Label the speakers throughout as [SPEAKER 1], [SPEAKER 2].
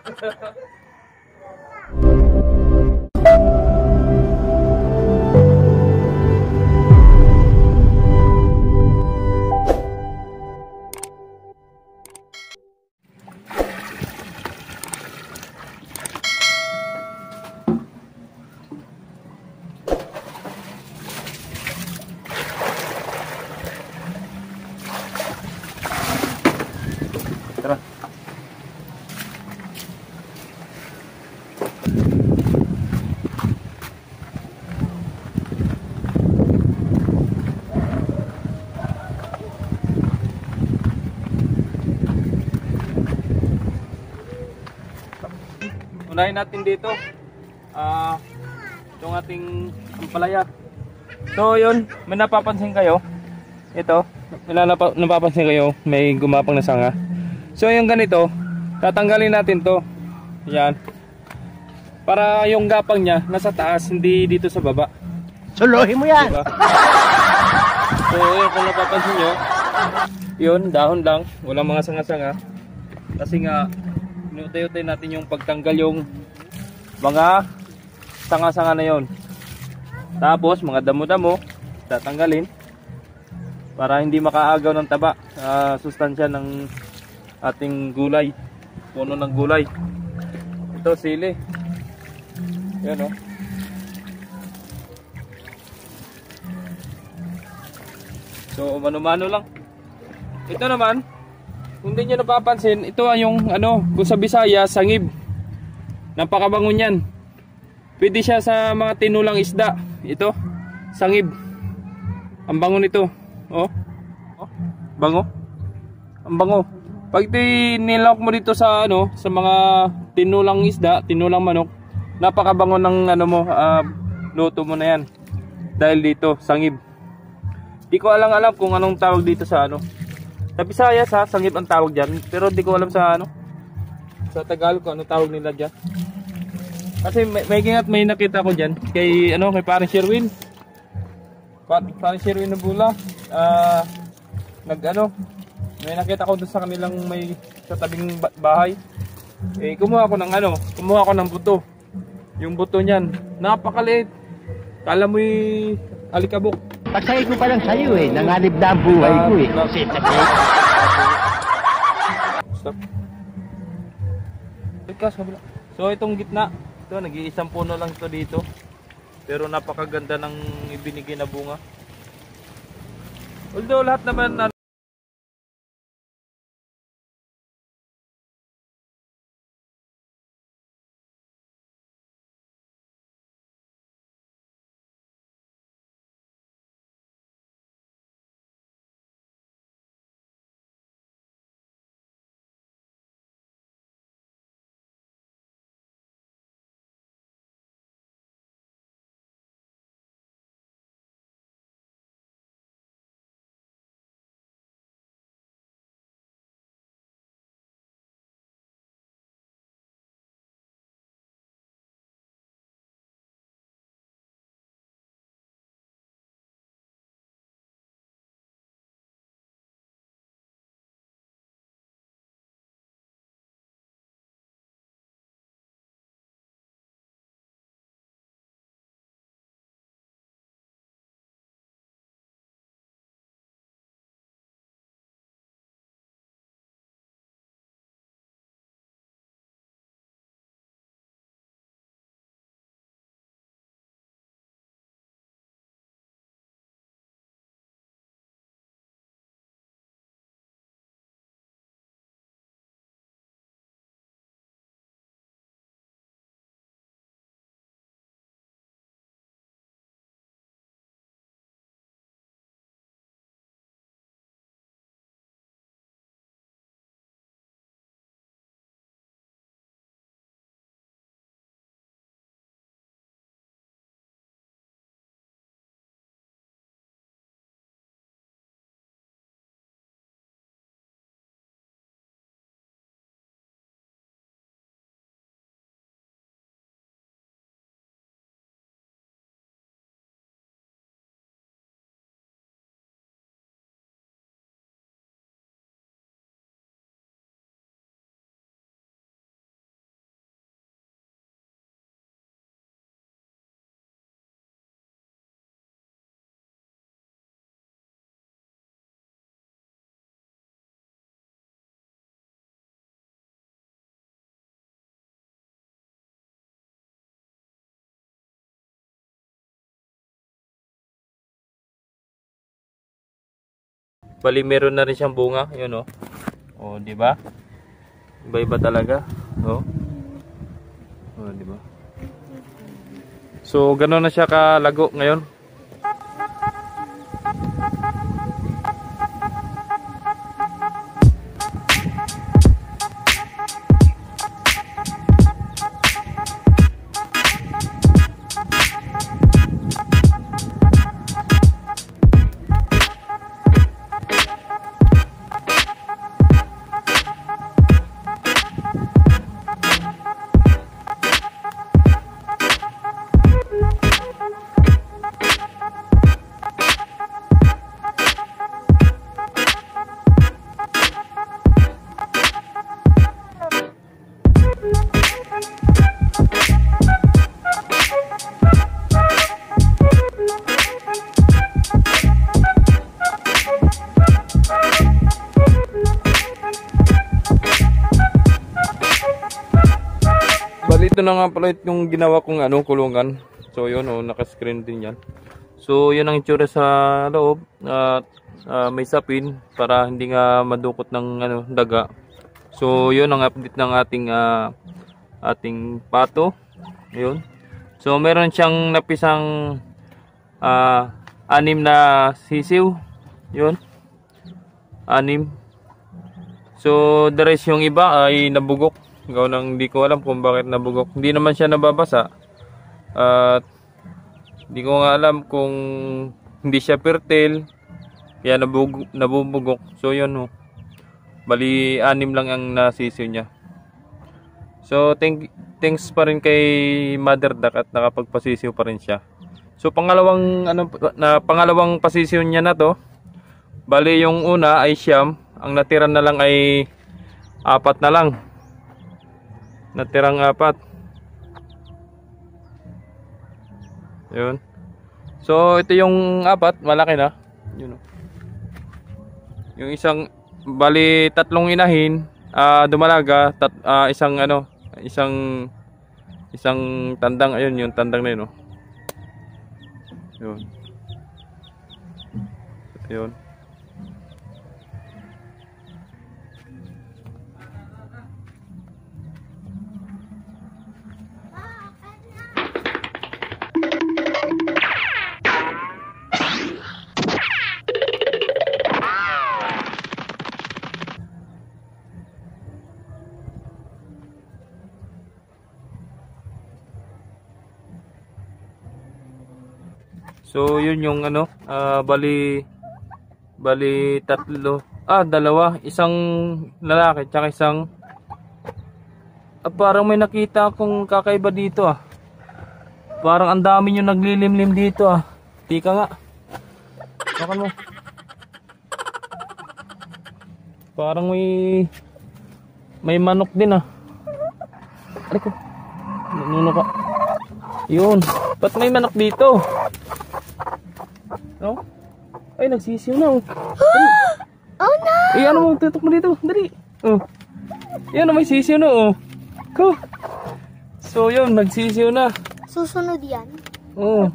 [SPEAKER 1] Tara. Unahin natin dito itong ating ampalaya. So yun, may napapansin kayo, ito, napapansin kayo, may gumapang na sanga. So yung ganito, tatanggalin natin to. Yan, para yung gapang nya nasa taas, hindi dito sa baba.
[SPEAKER 2] Suluhin mo yan, diba?
[SPEAKER 1] So yun, kung napapansin nyo, yun, dahon lang, walang mga sanga-sanga. Kasi nga inutay-utay natin yung pagtanggal yung mga sanga-sanga na yon. Tapos mga damo-damo tatanggalin para hindi makaagaw ng taba, sustansya ng ating gulay, puno ng gulay. Ito sili, yan o. So mano-mano lang. Ito naman, kung hindi nyo napapansin, ito ay yung ano, kung sa Bisaya, sangib. Napakabango niyan. Pwede siya sa mga tinulang isda. Ito, sangib. Ang bango nito. Oh. Oh, bango. Ang bango. Pag nilawak mo dito sa ano, sa mga tinulang isda, tinulang manok, napakabango ng ano mo, luto mo na yan. Dahil dito, sangib. Di ko alam kung anong tawag dito sa ano. Sa Bisaya sa sangib ang tawag diyan, pero di ko alam sa ano. Sa Tagalog ko ano tawag nila diyan. Kasi may nakita ko diyan kay ano, kay Paring Sherwin. Paring Sherwin na bula. May nakita ko doon sa kanilang may sa tabing bahay. Kumuha ko ng buto. Yung buto niyan, napakaliit. Kala mo'y alikabok.
[SPEAKER 2] Pasay ko pa lang sa'yo eh, nanganib na ang buhay ko eh.
[SPEAKER 1] Stop. So itong gitna, ito nag-iisang puno lang ito dito. Pero napakaganda ng ibinigay na bunga. Although lahat naman Bali meron na rin siyang bunga, yun oh. Oh, di ba? Iba-iba talaga. Oh. Oh, di ba? So, gano'n na siya kalago ngayon. Ito na nga pala yung ginawa kong kulungan. So yun naka-screen din yan. So yun ang itsura sa loob at may sapin para hindi nga madukot ng daga. So yun ang update ng ating pato. Ayun. So meron siyang napisang 6 na sisiw. Yun. 6. So the rest yung iba ay nabugok. Gawa nang hindi ko alam kung bakit nabugok. Hindi naman siya nababasa. At hindi ko nga alam kung hindi siya fertile. Kaya nabubugok. So yun oh. Bali 6 lang ang nasisiw niya. So thanks pa rin kay Mother Duck at nakapagpasisiw pa rin siya. So pangalawang pasisiw niya na to. Bali yung una ay siyam. Ang natira na lang ay 4 na lang. Natirang 4. Yun. So ito yung 4, malaki na. Yun oh. Yung isang bali 3 inahin, dumalaga, isang tandang, ayun yung tandang na yun oh. Yun. Yun. So yun yung bali 3, 2, isang lalaki tsaka isang parang may nakita akong kakaiba dito ah. Parang ang dami yung naglilimlim dito ah. Tika nga. Makan mo. Parang may manok din ah. Aray ko. Nanuno ka. Yun. Ba't may manok dito? No? Ay, nagsisiw na oh.
[SPEAKER 3] Oh no!
[SPEAKER 1] Ano mo, tutok mo dito. Dali. Oh. Yan, may sisiw na oh. Go. So yun, nagsisiw na.
[SPEAKER 3] Susunod yan.
[SPEAKER 1] Oh.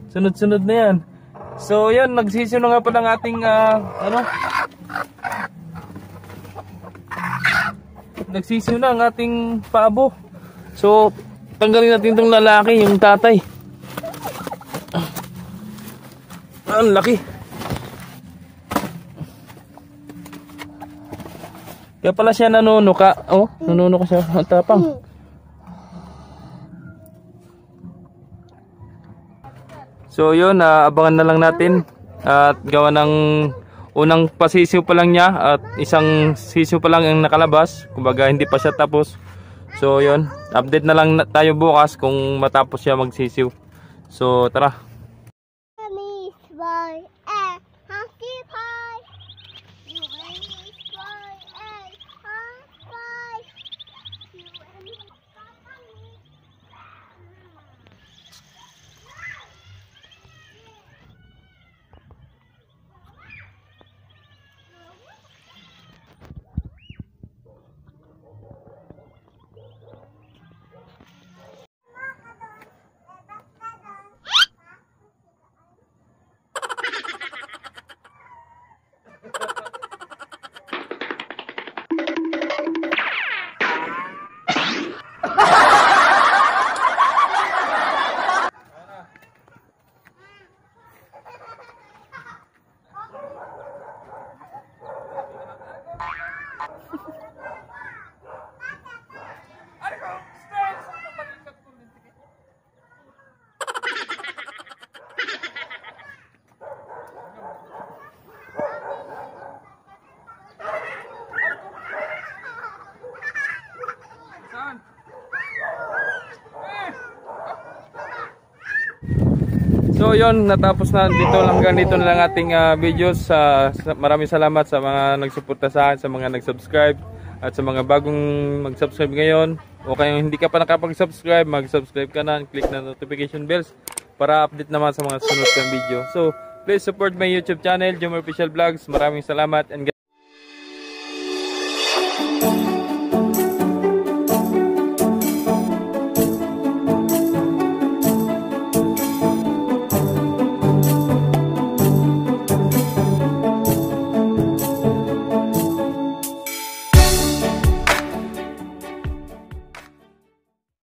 [SPEAKER 1] Sunod-sunod na yan. So yan, nagsisiw na nga pala ng ating nagsisiw na ang ating paabo. So tanggalin natin itong lalaki, yung tatay. Ang laki. Kaya pala siya nanunuka. Oh, nanunuka siya. Ang tapang. So yun, abangan na lang natin. At gawa ng unang pasisiw pa lang niya at isang sisiw pa lang ang nakalabas. Kumbaga hindi pa siya tapos. So yun, update na lang tayo bukas kung matapos siya magsisiw. So tara. So yun, natapos na dito lang, hanggang dito na lang ating videos. Maraming salamat sa mga nagsuporta sa akin, sa mga nag-subscribe at sa mga bagong mag-subscribe ngayon. O kaya hindi ka pa nakapag-subscribe, mag-subscribe ka na, click na notification bells para update naman sa mga sunod kong video. So please support my YouTube channel, Jomar Official Vlogs. Maraming salamat and